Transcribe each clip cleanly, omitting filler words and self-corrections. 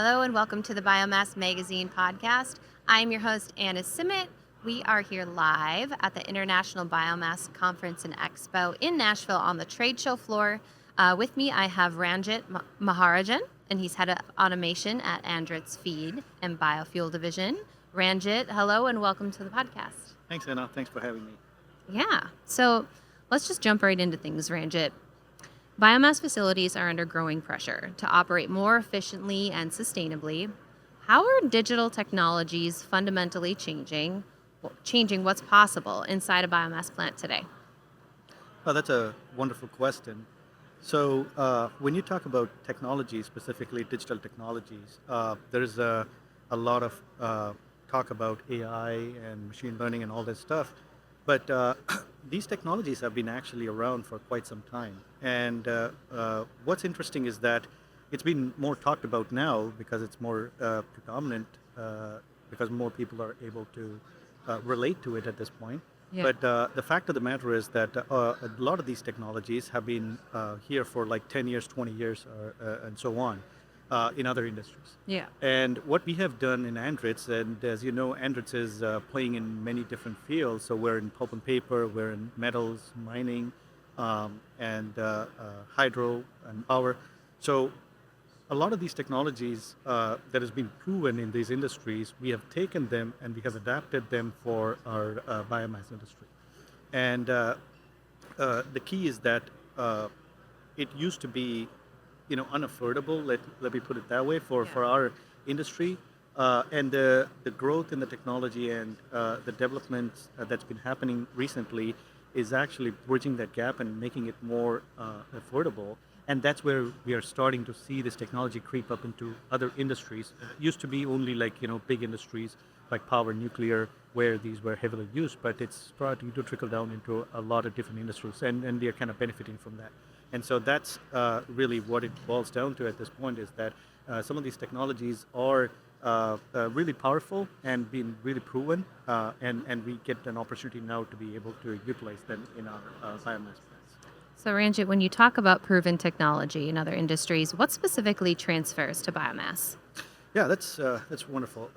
Hello and welcome to the Biomass Magazine podcast. I'm your host, Anna Simet. We are here live at the International Biomass Conference and Expo in Nashville on the trade show floor. With me, I have Ranjit Maharajan, and he's head of automation at Andritz Feed and Biofuel Division. Ranjit, hello and welcome to the podcast. Thanks, Anna. Thanks for having me. Yeah, so let's just jump right into things, Ranjit. Biomass facilities are under growing pressure to operate more efficiently and sustainably. How are digital technologies fundamentally changing what's possible inside a biomass plant today? Oh, that's a wonderful question. So, when you talk about technology, specifically digital technologies, there's a lot of talk about AI and machine learning and all that stuff. But these technologies have been actually around for quite some time. And what's interesting is that it's been more talked about now because it's more predominant, because more people are able to relate to it at this point. Yeah. But the fact of the matter is that a lot of these technologies have been here for like 10 years, 20 years, and so on in other industries. Yeah. And what we have done in Andritz, and as you know, Andritz is playing in many different fields. So we're in pulp and paper, we're in metals, mining, and hydro and power. So a lot of these technologies that has been proven in these industries, we have taken them and we have adapted them for our biomass industry. And the key is that it used to be, unaffordable. Let me put it that way for Yeah. our industry. And the growth in the technology and the development that's been happening recently is actually bridging that gap and making it more affordable. And that's where we are starting to see this technology creep up into other industries. It used to be only like, big industries like power, nuclear, where these were heavily used, but it's starting to trickle down into a lot of different industries, and we are kind of benefiting from that. And so that's really what it boils down to at this point is that some of these technologies are really powerful and being really proven, and we get an opportunity now to be able to utilize them in our biomass plants. So, Ranjit, when you talk about proven technology in other industries, what specifically transfers to biomass? Yeah, that's wonderful.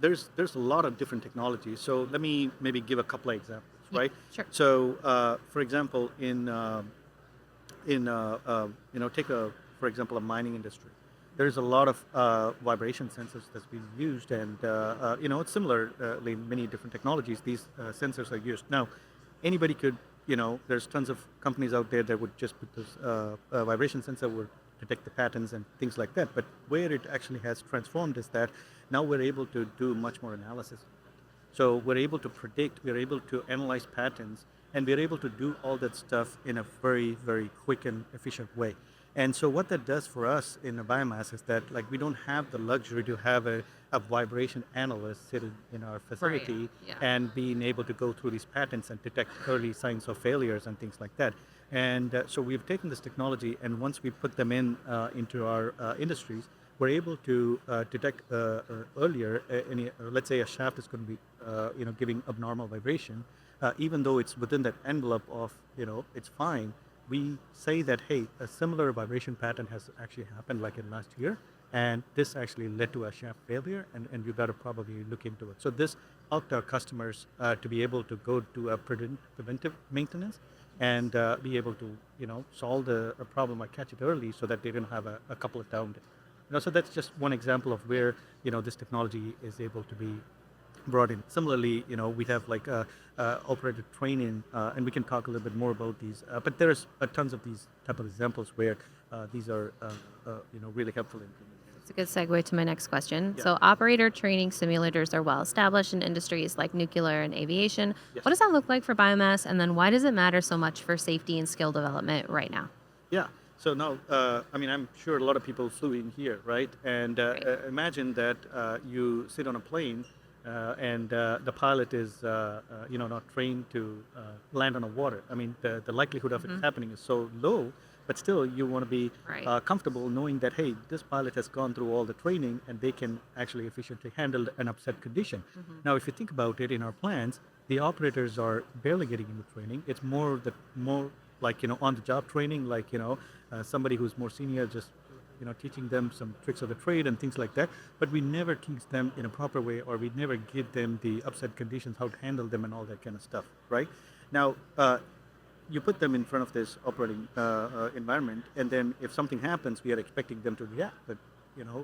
There's a lot of different technologies. So let me maybe give a couple of examples, Yeah, right? sure. So, for example, in take a for example a mining industry. There's a lot of vibration sensors that's been used, and it's similarly many different technologies. These sensors are used now. Anybody could, there's tons of companies out there that would just put this vibration sensor would detect the patterns and things like that. But where it actually has transformed is that now we're able to do much more analysis. So we're able to predict, we're able to analyze patterns, and we're able to do all that stuff in a very, very quick and efficient way. And so what that does for us in the biomass is that like we don't have the luxury to have a vibration analyst sitting in our Right. facility Yeah. and being able to go through these patterns and detect early signs of failures and things like that. And so we've taken this technology, and once we put them into our industries, we're able to detect earlier let's say a shaft is going to be giving abnormal vibration, even though it's within that envelope of it's fine. We say that hey, a similar vibration pattern has actually happened like in last year, and this actually led to a shaft failure, and you got to probably look into it. So this helped our customers to be able to go to a preventive maintenance and be able to solve a problem or catch it early so that they didn't have a couple of down days. So that's just one example of where this technology is able to be brought in. Similarly, we have like operator training, and we can talk a little bit more about these. But there's tons of these type of examples where these are really helpful in implementing. It's a good segue to my next question. Yeah. So, operator training simulators are well established in industries like nuclear and aviation. What Yes. does that look like for biomass? And then, why does it matter so much for safety and skill development right now? Yeah. So now, I mean, I'm sure a lot of people flew in here, right? And Right. imagine that you sit on a plane, and the pilot is, not trained to land on a water. I mean, the likelihood of it Hmm. happening is so low, but still, you want to be Right. comfortable knowing that, hey, this pilot has gone through all the training and they can actually efficiently handle an upset condition. Hmm. Now, if you think about it in our plants, the operators are barely getting into training. It's more like on the job training, like somebody who's more senior just teaching them some tricks of the trade and things like that. But we never teach them in a proper way, or we never give them the upset conditions, how to handle them, and all that kind of stuff, right? Now, you put them in front of this operating environment, and then if something happens, we are expecting them to react. But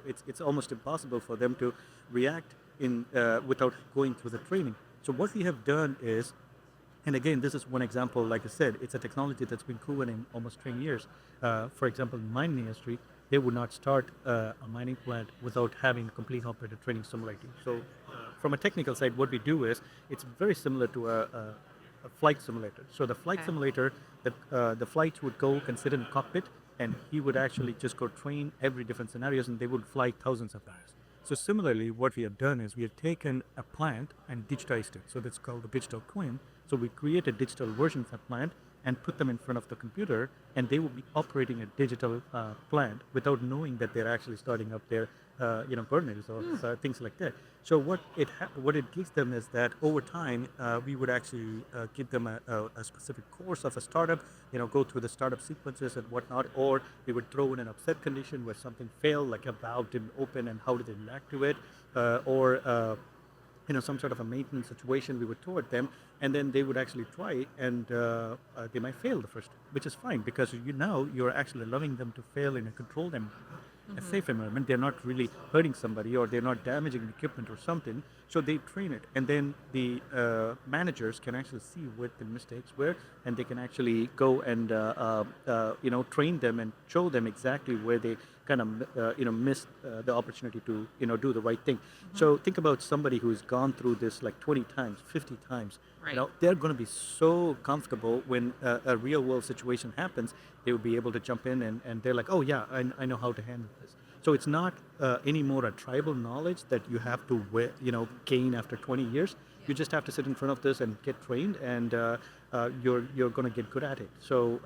it's almost impossible for them to react in without going through the training. So what we have done is, and again, this is one example. Like I said, it's a technology that's been proven in almost 20 years. For example, in mining industry, they would not start a mining plant without having complete operator training simulator. So, from a technical side, what we do is it's very similar to a flight simulator. So the flight Okay. simulator, the flights would go consider in cockpit, and he would actually just go train every different scenarios, and they would fly thousands of hours. So similarly, what we have done is we have taken a plant and digitized it. So that's called a digital twin. So we create a digital version of that plant and put them in front of the computer, and they will be operating a digital plant without knowing that they're actually starting up their burners or things like that. So what it gives them is that over time we would actually give them a specific course of a startup, go through the startup sequences and whatnot, or we would throw in an upset condition where something failed, like a valve didn't open, and how do they react to it, or some sort of a maintenance situation we would throw at them, and then they would actually try, and they might fail the first, which is fine, because you're actually allowing them to fail in a controlled environment, a safe environment. They're not really hurting somebody, or they're not damaging the equipment or something. So they train it, and then the managers can actually see what the mistakes were, and they can actually go and train them and show them exactly where they kind of missed the opportunity to do the right thing. So think about somebody who's gone through this like 20 times, 50 times. Right. They're going to be so comfortable when a real world situation happens. They will be able to jump in, and they're like, oh yeah, I know how to handle this. So it's not anymore a tribal knowledge that you have to gain after 20 years. You just have to sit in front of this and get trained, and you're going to get good at it. So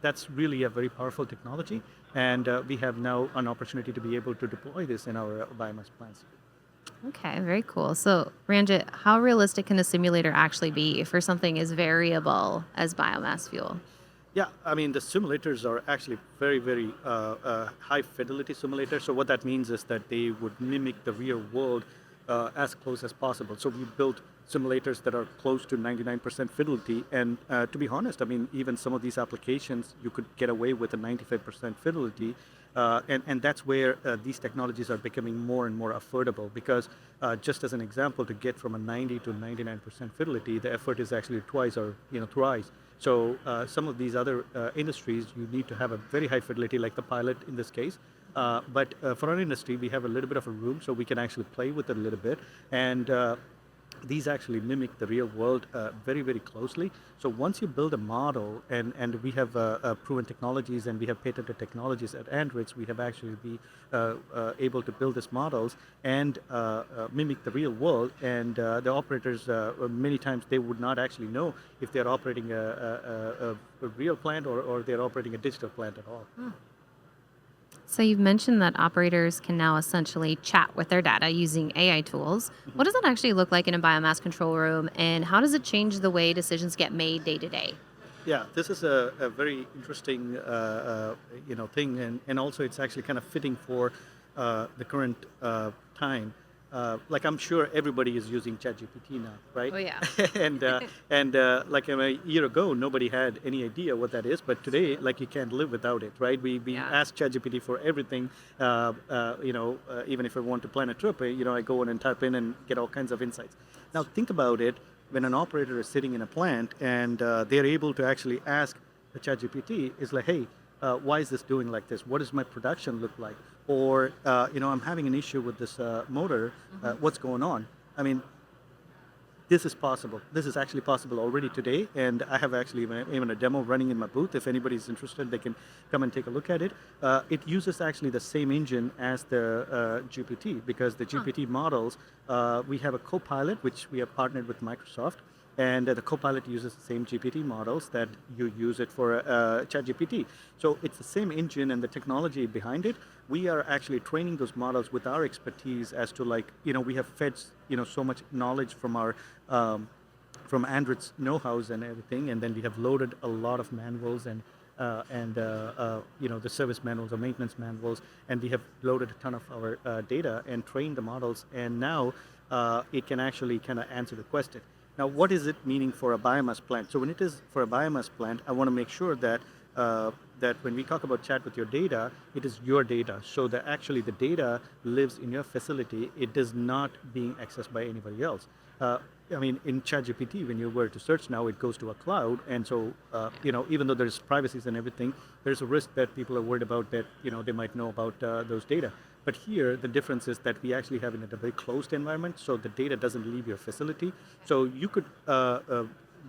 that's really a very powerful technology, and we have now an opportunity to be able to deploy this in our biomass plants. Okay, very cool. So, Ranjit, how realistic can a simulator actually be for something as variable as biomass fuel? Yeah, I mean, the simulators are actually very, very high fidelity simulators. So what that means is that they would mimic the real world as close as possible. So we built simulators that are close to 99% fidelity. And to be honest, I mean, even some of these applications, you could get away with a 95% fidelity. And that's where these technologies are becoming more and more affordable, because just as an example, to get from a 90 to 99% fidelity, the effort is actually twice or thrice. So some of these other industries, you need to have a very high fidelity, like the pilot in this case. But for our industry, we have a little bit of a room, so we can actually play with it a little bit. And these actually mimic the real world very, very closely. So once you build a model, and we have proven technologies, and we have patented technologies at Andritz, we have actually be able to build these models and mimic the real world. And the operators, many times, they would not actually know if they're operating a real plant, or they're operating a digital plant at all. So, you've mentioned that operators can now essentially chat with their data using AI tools. What does that actually look like in a biomass control room, and how does it change the way decisions get made day to day? Yeah, this is a very interesting thing, and also it's actually kind of fitting for the current time. Like, I'm sure everybody is using ChatGPT now, right? Oh, yeah. and like a year ago, nobody had any idea what that is, but today, like, you can't live without it, right? We Yeah. ask ChatGPT for everything. Even if I want to plan a trip, I go in and type in and get all kinds of insights. Now think about it: when an operator is sitting in a plant, and they're able to actually ask the ChatGPT, is like, hey, why is this doing like this? What does my production look like? Or I'm having an issue with this motor. What's going on? I mean, this is possible. This is actually possible already today, and I have actually even a demo running in my booth. If anybody's interested, they can come and take a look at it. It uses actually the same engine as the GPT, because the GPT models, we have a co-pilot, which we have partnered with Microsoft, and the co-pilot uses the same GPT models that you use it for ChatGPT. So it's the same engine and the technology behind it. We are actually training those models with our expertise as to, like, we have fed so much knowledge from our from Andritz know-hows and everything, and then we have loaded a lot of manuals and the service manuals or maintenance manuals, and we have loaded a ton of our data and trained the models, and now it can actually kind of answer the question. Now, what is it meaning for a biomass plant? So when it is for a biomass plant, I want to make sure that that when we talk about chat with your data, it is your data. So that actually the data lives in your facility. It is not being accessed by anybody else. Uh, I mean, in ChatGPT, when you were to search now, it goes to a cloud, and so even though there's privacies and everything, there's a risk that people are worried about that they might know about those data. But here, the difference is that we actually have it in a very closed environment, so the data doesn't leave your facility. So you could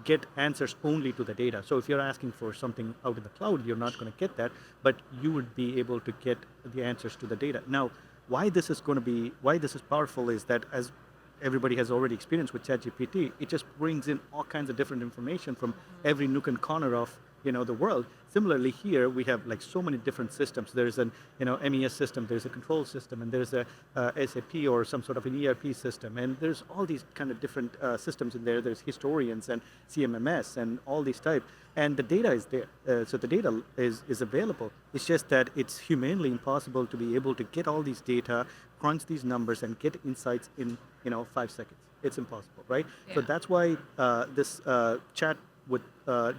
get answers only to the data. So if you're asking for something out in the cloud, you're not going to get that, but you would be able to get the answers to the data. Now, why this is powerful is that, as everybody has already experienced with ChatGPT, it just brings in all kinds of different information from every nook and corner of the world. Similarly, here we have like so many different systems. There's an MES system, there's a control system, and there's a SAP or some sort of an ERP system, and there's all these kind of different systems in there. There's historians and CMMS and all these type, and the data is there. So the data is available. It's just that it's humanly impossible to be able to get all these data, crunch these numbers, and get insights in 5 seconds. It's impossible, right? So that's why this chat with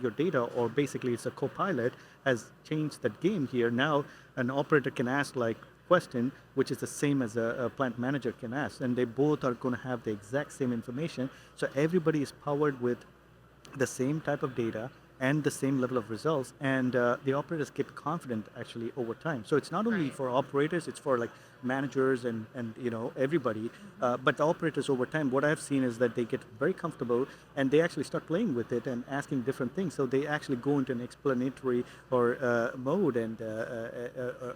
your data, or basically it's a co-pilot, has changed that game here. Now an operator can ask like question, which is the same as a plant manager can ask, and they both are going to have the exact same information. So everybody is powered with the same type of data and the same level of results, and the operators get confident actually over time. So it's not only Right. for operators, it's for like managers and everybody. But the operators over time, what I've seen is that they get very comfortable, and they actually start playing with it and asking different things. So they actually go into an explanatory or mode, and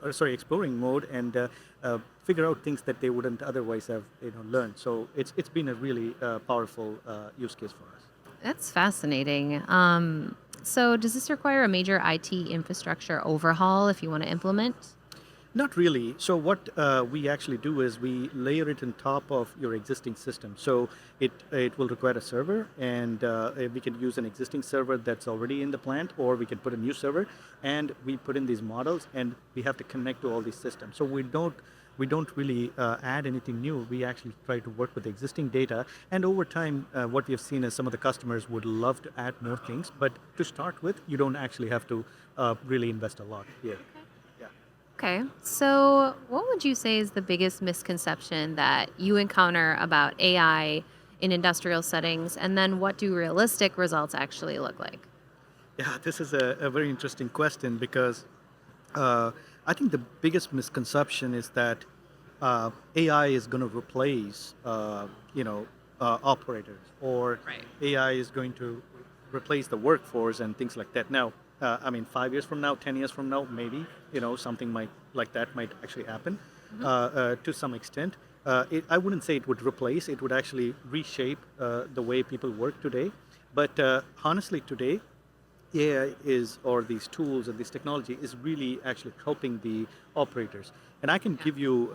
exploring mode, and figure out things that they wouldn't otherwise have learned. So it's been a really powerful use case for us. That's fascinating. So, does this require a major IT infrastructure overhaul if you want to implement? Not really. So what we actually do is we layer it on top of your existing system. So it will require a server, and we can use an existing server that's already in the plant, or we can put a new server, and we put in these models, and we have to connect to all these systems. So we don't really add anything new. We actually try to work with the existing data, and over time, what we have seen is some of the customers would love to add more things, but to start with, you don't actually have to really invest a lot here. Yeah. Okay. So, what would you say is the biggest misconception that you encounter about AI in industrial settings? And then, what do realistic results actually look like? Yeah, this is a very interesting question, because uh, I think the biggest misconception is that AI is going to replace, operators, or Right. AI is going to replace the workforce and things like that. Now, I mean, 5 years from now, 10 years from now, maybe something might like that might actually happen to some extent. I wouldn't say it would replace; it would actually reshape the way people work today. But honestly, today, AI is, or these tools and this technology is really actually helping the operators. And I can give you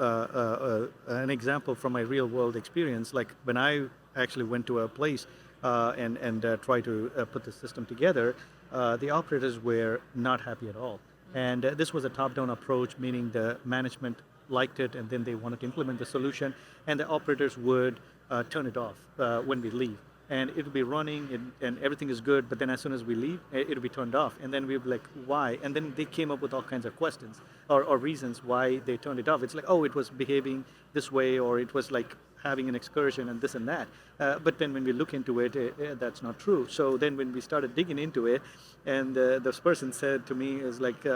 an example from my real world experience. Like when I actually went to a place and tried to put the system together, the operators were not happy at all. And this was a top down approach, meaning the management liked it, and then they wanted to implement the solution, and the operators would turn it off when we leave, and it'll be running, and everything is good, but then as soon as we leave, it'll be turned off, and then we'll be like, why? And then they came up with all kinds of questions, or reasons why they turned it off. It's like, oh, it was behaving this way, or it was like having an excursion and this and that. But then when we look into it, that's not true. So then when we started digging into it, and this person said to me is like,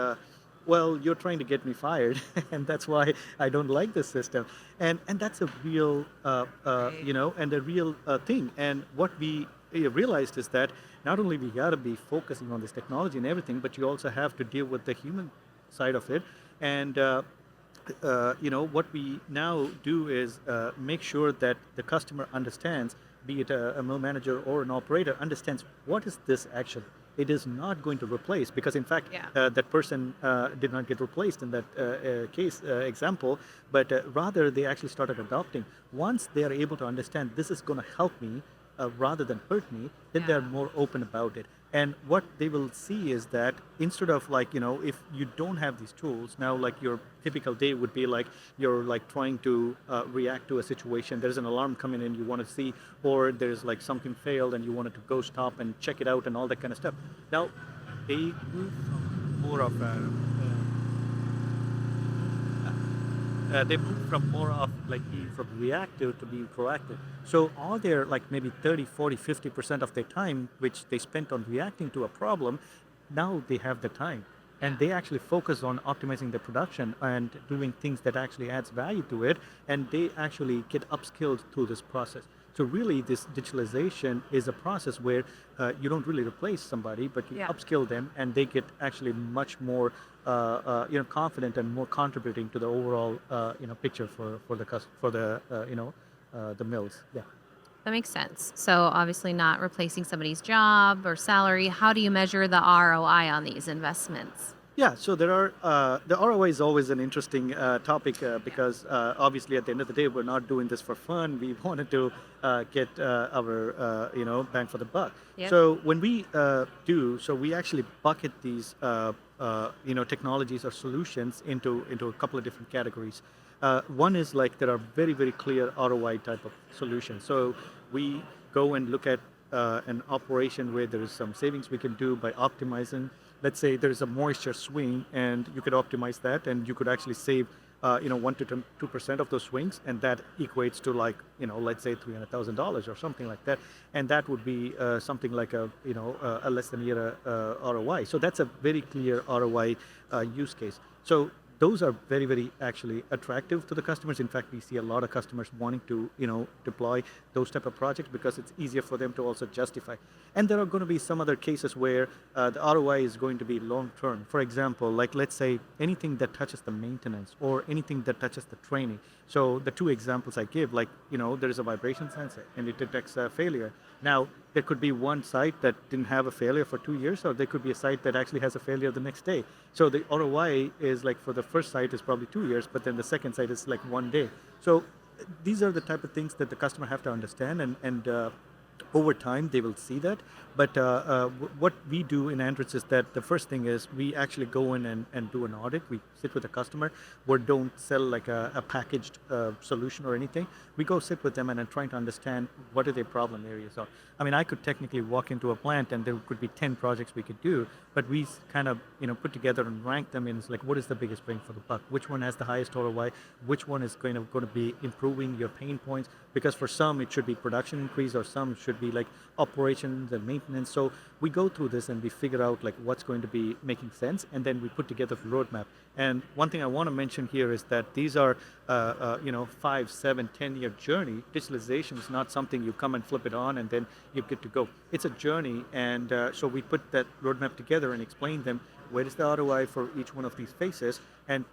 well, you're trying to get me fired, and that's why I don't like this system. And that's a real, Right. and a real thing. And what we realized is that not only we got to be focusing on this technology and everything, but you also have to deal with the human side of it. And what we now do is make sure that the customer understands, be it a mill manager or an operator, understands what is this action. It is not going to replace, because in fact Yeah. that person did not get replaced in that case example, but rather they actually started adopting. Once they are able to understand this is going to help me, rather than hurt me, then they're Yeah. more open about it. And what they will see is that instead of like, if you don't have these tools, now like your typical day would be like you're like trying to react to a situation. There's an alarm coming in, you want to see, or there's like something failed and you wanted to go stop and check it out and all that kind of stuff. Now, they move from more of a they move from more of like being from reactive to being proactive. So all their like maybe 30, 40, 50% of their time, which they spent on reacting to a problem, now they have the time. And Yeah. they actually focus on optimizing their production and doing things that actually adds value to it. And they actually get upskilled through this process. So really, this digitalization is a process where you don't really replace somebody, but you Yeah. upskill them, and they get actually much more, confident and more contributing to the overall, picture for the mills. Yeah. That makes sense. So obviously not replacing somebody's job or salary. How do you measure the ROI on these investments? Yeah, so there are the ROI is always an interesting topic Yeah. because obviously at the end of the day we're not doing this for fun. We wanted to get our bang for the buck. Yep. So when we so we actually bucket these technologies or solutions into a couple of different categories. One is like there are very very clear ROI type of solutions. So we go and look at an operation where there is some savings we can do by optimizing. Let's say there's a moisture swing, and you could optimize that, and you could actually save, 1 to 2% of those swings, and that equates to like, let's say $300,000 or something like that, and that would be something like a less than a year ROI. So that's a very clear ROI use case. So those are very very actually attractive to the customers. In fact, we see a lot of customers wanting to deploy those type of projects because it's easier for them to also justify. And there are going to be some other cases where the ROI is going to be long term. For example, like let's say anything that touches the maintenance or anything that touches the training. So the two examples I give, like there is a vibration sensor and it detects a failure. Now there could be one site that didn't have a failure for 2 years, or there could be a site that actually has a failure the next day. So the ROI is like for the first site is probably 2 years, but then the second site is like one day. So these are the type of things that the customer have to understand, and over time they will see that. But what we do in Andritz is that the first thing is we actually go in and do an audit. We sit with the customer. We don't sell like a packaged solution or anything. We go sit with them and then trying to understand what are their problem areas are. I mean, I could technically walk into a plant and there could be 10 projects we could do, but we kind of put together and rank them in. It's like, what is the biggest bang for the buck? Which one has the highest ROI? Which one is going to be improving your pain points? Because for some it should be production increase, or some should be like operations and maintenance. So we go through this and we figure out like what's going to be making sense, and then we put together the roadmap. And one thing I want to mention here is that these are 5, 7, 10-year journey. Digitalization is not something you come and flip it on and then you're good to go. It's a journey, and so we put that roadmap together and explain them where is the ROI for each one of these phases. And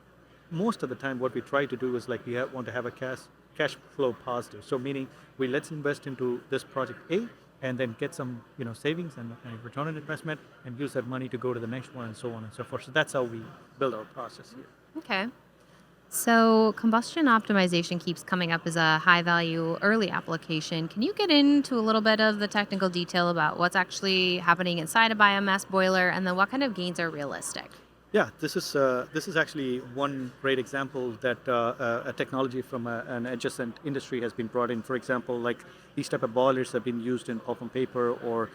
most of the time what we try to do is like we want to have a cash flow positive. So meaning let's invest into this project A and then get some savings and return on investment, and use that money to go to the next one, and so on and so forth. So that's how we build our process here. Okay. So combustion optimization keeps coming up as a high value early application. Can you get into a little bit of the technical detail about what's actually happening inside a biomass boiler and then what kind of gains are realistic? Yeah, this is actually one great example that a technology from an adjacent industry has been brought in. For example, like these type of boilers have been used in pulp and paper or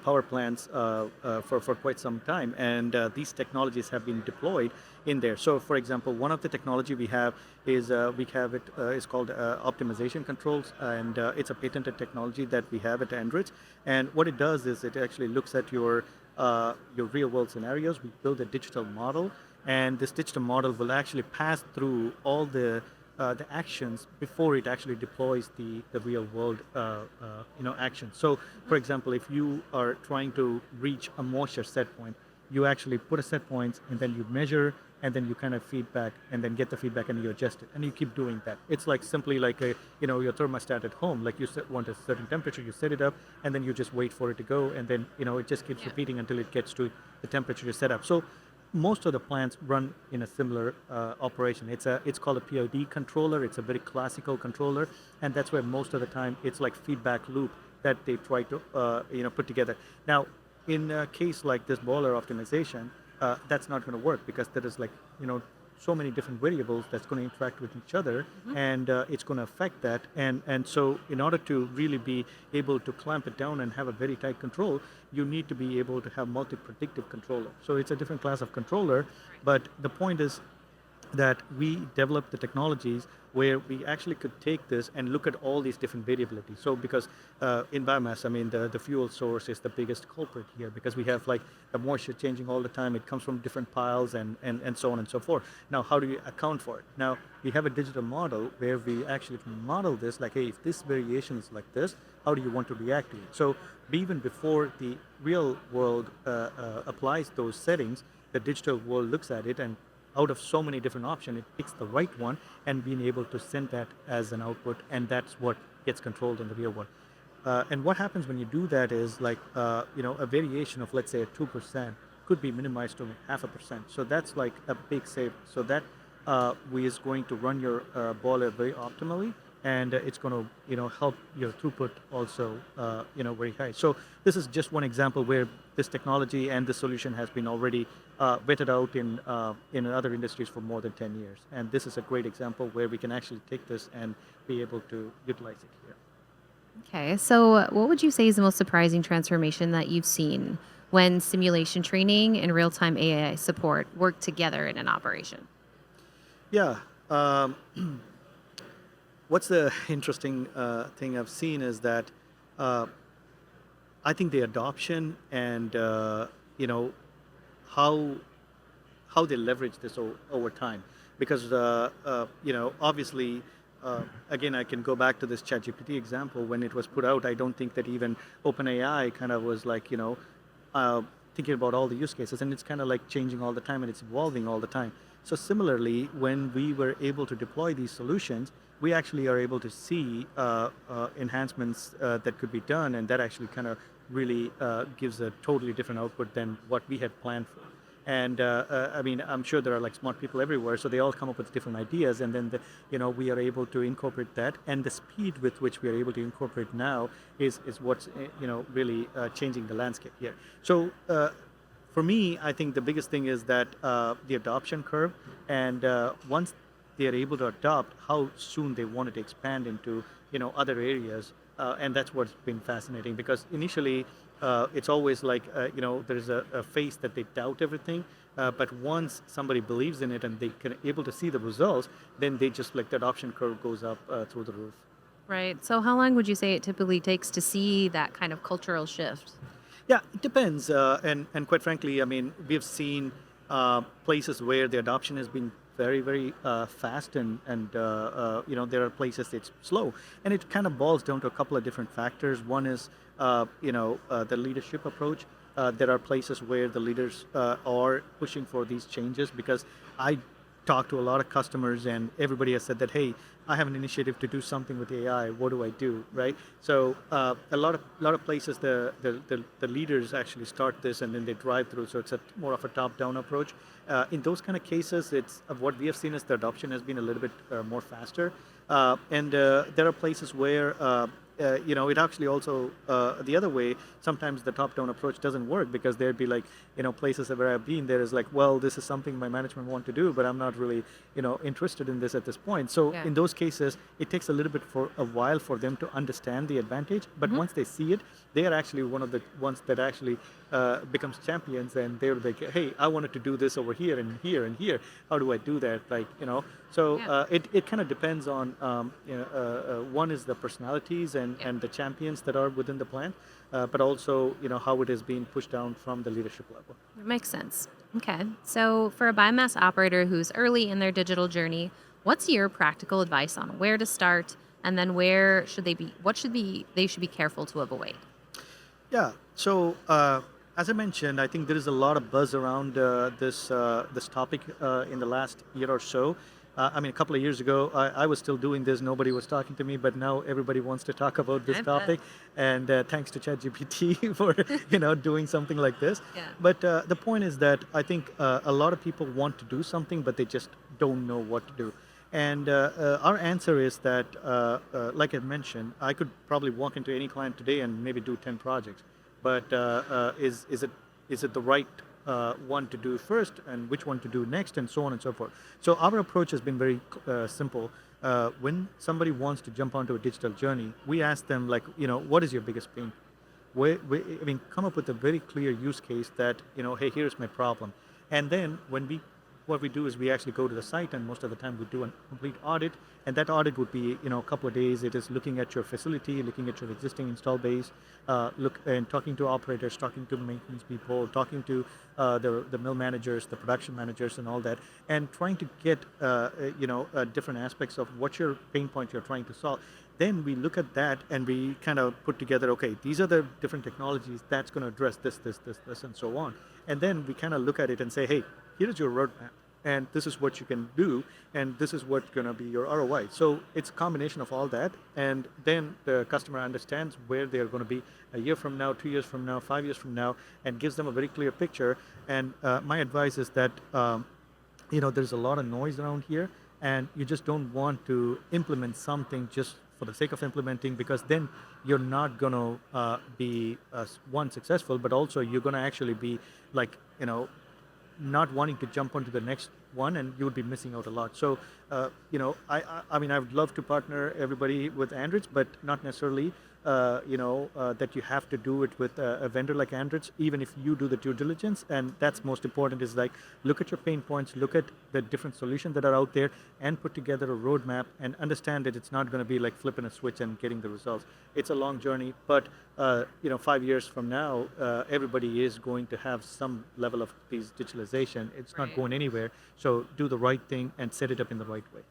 power plants for quite some time, and these technologies have been deployed in there. So for example, one of the technology we have is is called optimization controls, and it's a patented technology that we have at Andritz. And what it does is it actually looks at your real world scenarios. We build a digital model, and this digital model will actually pass through all the actions before it actually deploys the real world action. So, for example, if you are trying to reach a moisture set point, you actually put a set points and then you measure, and then you kind of feedback and then get the feedback and you adjust it and you keep doing that. It's like simply like your thermostat at home. Like you want a certain temperature, you set it up, and then you just wait for it to go, and then it just keeps Yeah. repeating until it gets to the temperature you set up. So most of the plants run in a similar operation. It's called a PID controller. It's a very classical controller, and that's where most of the time it's like feedback loop that they try to put together. Now, in a case like this boiler optimization, that's not going to work because there is like so many different variables that's going to interact with each other, Hmm. and it's going to affect that. And so in order to really be able to clamp it down and have a very tight control, you need to be able to have multi-predictive controller. So it's a different class of controller, but the point is that we developed the technologies where we actually could take this and look at all these different variabilities. So because in biomass, I mean, the fuel source is the biggest culprit here because we have like the moisture changing all the time. It comes from different piles and so on and so forth. Now, how do you account for it? Now, we have a digital model where we actually can model this like, hey, if this variation is like this, how do you want to react to it? So even before the real world applies those settings, the digital world looks at it and out of so many different options, it picks the right one and being able to send that as an output, and that's what gets controlled in the real world. And what happens when you do that is like, a variation of let's say a 2% could be minimized to 0.5%. So that's like a big save. So that we is going to run your boiler very optimally, and it's going to help your throughput also very high. So this is just one example where this technology and this solution has been already vetted out in other industries for more than 10 years, and this is a great example where we can actually take this and be able to utilize it here. Okay, so what would you say is the most surprising transformation that you've seen when simulation training and real time AI support work together in an operation? Yeah. Um, what's the interesting thing I've seen is that uh, I think the adoption and how how they leverage this over time, because obviously, again, I can go back to this ChatGPT example. When it was put out, I don't think that even OpenAI kind of was like uh, thinking about all the use cases, and it's kind of like changing all the time and it's evolving all the time. So similarly, when we were able to deploy these solutions, we actually are able to see enhancements that could be done, and that actually kind of really gives a totally different output than what we had planned for. And I mean, I'm sure there are like smart people everywhere, so they all come up with different ideas, and then we are able to incorporate that. And the speed with which we are able to incorporate now is what's really changing the landscape here. So for me, I think the biggest thing is that the adoption curve, and once they are able to adopt, how soon they wanted to expand into other areas, and that's what's been fascinating because initially it's always like there's a phase that they doubt everything, but once somebody believes in it and they can able to see the results, then they just like the adoption curve goes up through the roof. Right. So, how long would you say it typically takes to see that kind of cultural shift? Yeah, it depends. And quite frankly, I mean, we've seen places where the adoption has been very, very fast, and there are places it's slow, and it kind of boils down to a couple of different factors. One is the leadership approach. There are places where the leaders are pushing for these changes because I talked to a lot of customers and everybody has said that, hey, I have an initiative to do something with AI. What do I do, right? So a lot of places the leaders actually start this and then they drive through. So it's a more of a top-down approach. In those kind of cases, it's what we have seen is the adoption has been a little bit more faster. And there are places where it actually also the other way. Sometimes the top-down approach doesn't work because there'd be like places where I've been. There is like, well, this is something my management want to do, but I'm not really interested in this at this point. So Yeah. in those cases, it takes a little bit for a while for them to understand the advantage. But Hmm. once they see it, they are actually one of the ones that actually becomes champions, and they're like, hey, I wanted to do this over here and here and here. How do I do that? So Yeah. it kind of depends on one is the personalities Yeah. and the champions that are within the plant, but also how it is being pushed down from the leadership level. That makes sense. Okay. So, for a biomass operator who's early in their digital journey, what's your practical advice on where to start and then where should they be what should be they should be careful to avoid? Yeah. So as I mentioned, I think there is a lot of buzz around this topic in the last year or so. I mean, a couple of years ago, I was still doing this. Nobody was talking to me, but now everybody wants to talk about this I bet. topic. And thanks to ChatGPT for doing something like this. Yeah. But the point is that I think a lot of people want to do something, but they just don't know what to do. And our answer is that, like I mentioned, I could probably walk into any client today and maybe do 10 projects. But is it the right one to do first, and which one to do next, and so on and so forth. So our approach has been very simple. When somebody wants to jump onto a digital journey, we ask them like, what is your biggest pain? I mean, come up with a very clear use case that, hey, here's my problem. And then what we do is we actually go to the site, and most of the time we do a complete audit. And that audit would be, a couple of days. It is looking at your facility, looking at your existing install base, look and talking to operators, talking to maintenance people, talking to the mill managers, the production managers, and all that, and trying to get, different aspects of what your pain point you're trying to solve. Then we look at that and we kind of put together, okay, these are the different technologies that's going to address this, and so on. And then we kind of look at it and say, hey, here's your roadmap, and this is what you can do, and this is what's going to be your ROI. So it's a combination of all that, and then the customer understands where they're going to be a year from now, 2 years from now, 5 years from now, and gives them a very clear picture. And my advice is that there's a lot of noise around here, and you just don't want to implement something just for the sake of implementing, because then you're not going to be one, successful, but also you're going to actually be like, not wanting to jump onto the next one, and you would be missing out a lot. So, I mean, I would love to partner everybody with Andritz, but not necessarily, that you have to do it with a vendor like Andritz, even if you do the due diligence. And that's most important, is like, look at your pain points, look at the different solutions that are out there, and put together a roadmap, and understand that it's not going to be like flipping a switch and getting the results. It's a long journey, but 5 years from now, everybody is going to have some level of these digitalization. It's not Right. going anywhere. So do the right thing and set it up in the right way.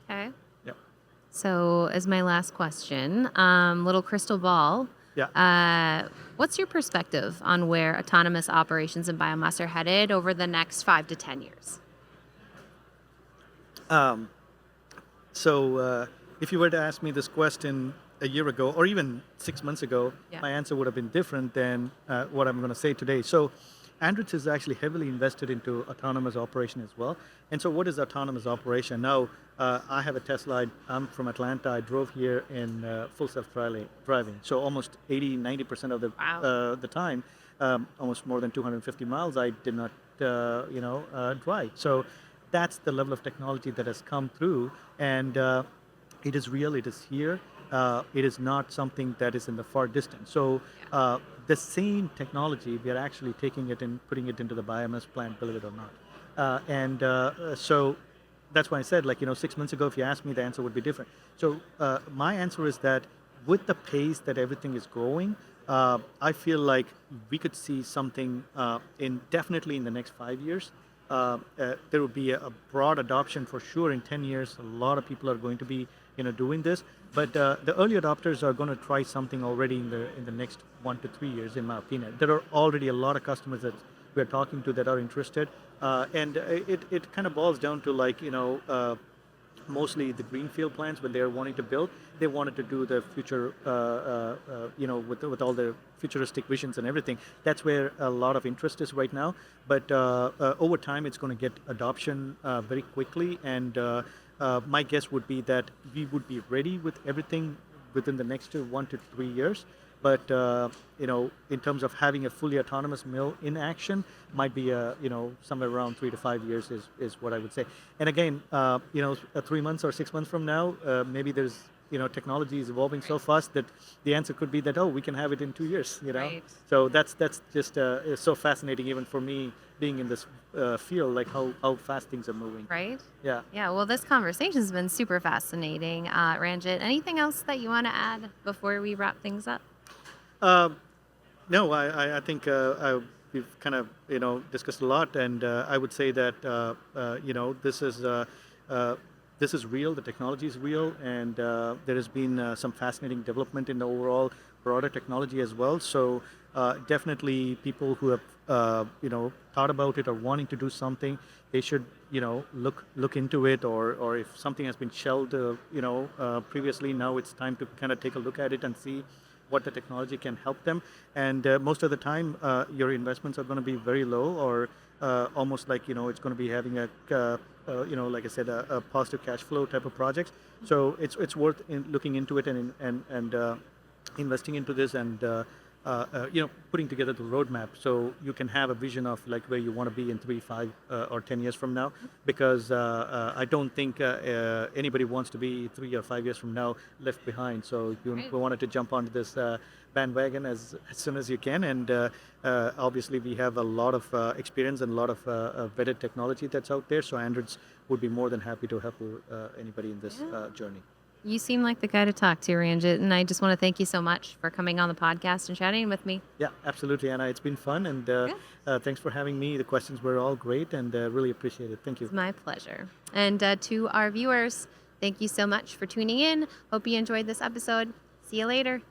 Okay. Yeah. So, as my last question, little crystal ball, Yeah. what's your perspective on where autonomous operations in biomass are headed over the next 5 to 10 years? Um, so if you were to ask me this question a year ago, or even 6 months ago, Yeah. my answer would have been different than what I'm going to say today. So Andritz is actually heavily invested into autonomous operation as well. And so what is autonomous operation? Now, I have a Tesla. I'm from Atlanta. I drove here in full self-driving. So almost 80, 90% of Wow. the time, almost more than 250 miles, I did not, drive. So that's the level of technology that has come through. And it is real, it is here. It is not something that is in the far distance. So the same technology, we are actually taking it and putting it into the biomass plant, believe it or not. So that's why I said, like, 6 months ago, if you asked me, the answer would be different. So my answer is that with the pace that everything is growing, I feel like we could see something definitely in the next 5 years. There will be a broad adoption for sure in 10 years. A lot of people are going to be doing this, but the early adopters are going to try something already in the next 1 to 3 years, in my opinion. There are already a lot of customers that we're talking to that are interested, and it kind of boils down to, like, mostly the greenfield plants when they're wanting to build. They wanted to do the future, with all the futuristic visions and everything. That's where a lot of interest is right now. But over time, it's going to get adoption very quickly. And my guess would be that we would be ready with everything within the next 1 to 3 years. But in terms of having a fully autonomous mill in action, might be somewhere around 3 to 5 years is what I would say. And again, 3 months or 6 months from now, maybe there's technology is evolving so fast that the answer could be that, oh, we can have it in 2 years. Right. So that's just so fascinating, even for me being in this field, like how fast things are moving. Right? Yeah. Yeah. Well, this conversation has been super fascinating. Ranjit, anything else that you want to add before we wrap things up? No, I think we've kind of discussed a lot, and I would say that this is real. The technology is real, and there has been some fascinating development in the overall broader technology as well. So definitely, people who have thought about it or wanting to do something, they should look into it, or if something has been shelved, previously, now it's time to kind of take a look at it and see what the technology can help them. And most of the time, your investments are going to be very low, or almost like it's going to be having like I said, a positive cash flow type of projects. So it's worth looking into it and investing into this, and putting together the roadmap so you can have a vision of like where you want to be in 3, 5, or 10 years from now. Because I don't think anybody wants to be 3 or 5 years from now left behind. So you Right. wanted to jump onto this bandwagon as soon as you can. And obviously we have a lot of experience and a lot of vetted technology that's out there. So Andritz would be more than happy to help anybody in this Yeah. journey. You seem like the guy to talk to, Ranjit, and I just want to thank you so much for coming on the podcast and chatting with me. Yeah, absolutely, Anna. It's been fun, and Yeah. thanks for having me. The questions were all great, and really appreciate it. Thank you. It's my pleasure. And to our viewers, thank you so much for tuning in. Hope you enjoyed this episode. See you later.